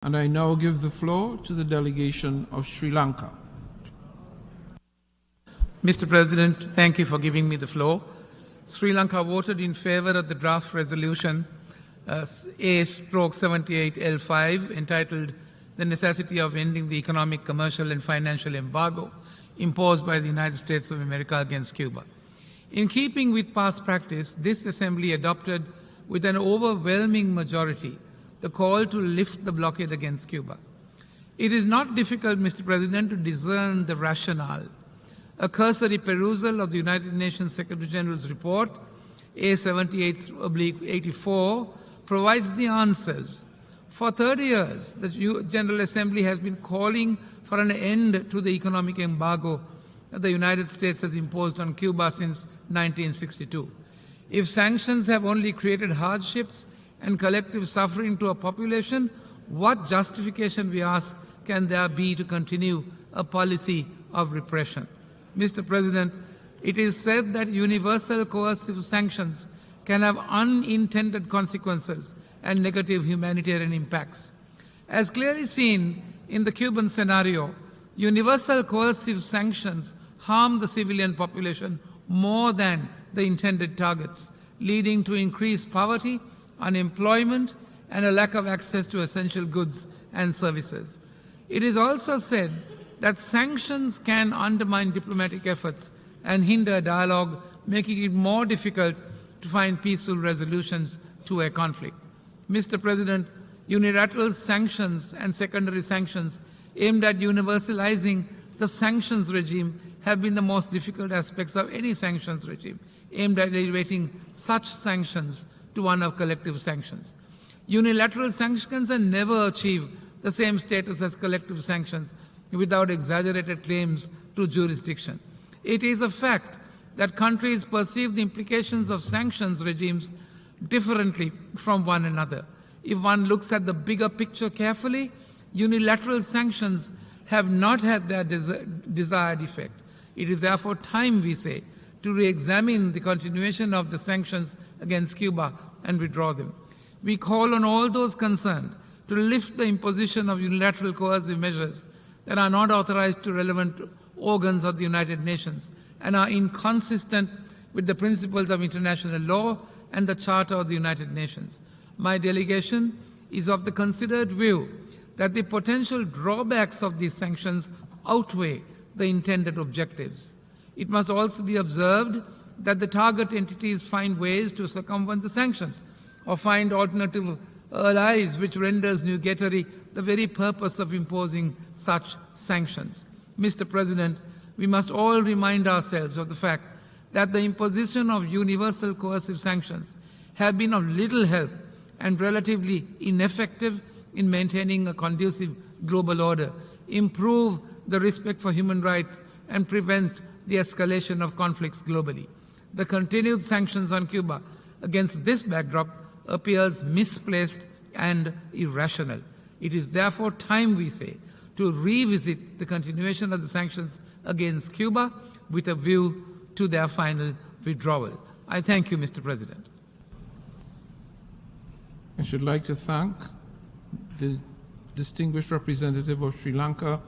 And I now give the floor to the delegation of Sri Lanka. Mr. President, thank you for giving me the floor. Sri Lanka voted in favor of the draft resolution A/78L5 entitled "The Necessity of Ending the Economic, Commercial and Financial Embargo Imposed by the United States of America against Cuba." In keeping with past practice, this Assembly adopted with an overwhelming majority the call to lift the blockade against Cuba. It is not difficult, Mr. President, to discern the rationale. A cursory perusal of the United Nations Secretary General's report, A78/84, provides the answers. For 30 years, the General Assembly has been calling for an end to the economic embargo that the United States has imposed on Cuba since 1962. If sanctions have only created hardships and collective suffering to a population, what justification, we ask, can there be to continue a policy of repression? Mr. President, it is said that universal coercive sanctions can have unintended consequences and negative humanitarian impacts. As clearly seen in the Cuban scenario, universal coercive sanctions harm the civilian population more than the intended targets, leading to increased poverty, unemployment, and a lack of access to essential goods and services. It is also said that sanctions can undermine diplomatic efforts and hinder dialogue, making it more difficult to find peaceful resolutions to a conflict. Mr. President, unilateral sanctions and secondary sanctions aimed at universalizing the sanctions regime have been the most difficult aspects of any sanctions regime, aimed at elevating such sanctions to one of collective sanctions. Unilateral sanctions can never achieve the same status as collective sanctions without exaggerated claims to jurisdiction. It is a fact that countries perceive the implications of sanctions regimes differently from one another. If one looks at the bigger picture carefully, unilateral sanctions have not had their desired effect. It is therefore time, we say, to re-examine the continuation of the sanctions against Cuba and withdraw them. We call on all those concerned to lift the imposition of unilateral coercive measures that are not authorized to relevant organs of the United Nations and are inconsistent with the principles of international law and the Charter of the United Nations. My delegation is of the considered view that the potential drawbacks of these sanctions outweigh the intended objectives. It must also be observed that the target entities find ways to circumvent the sanctions or find alternative allies, which renders nugatory the very purpose of imposing such sanctions. Mr. President, we must all remind ourselves of the fact that the imposition of universal coercive sanctions have been of little help and relatively ineffective in maintaining a conducive global order, improve the respect for human rights, and prevent the escalation of conflicts globally. The continued sanctions on Cuba against this backdrop appears misplaced and irrational. It is therefore time, we say, to revisit the continuation of the sanctions against Cuba with a view to their final withdrawal. I thank you, Mr. President. I should like to thank the distinguished representative of Sri Lanka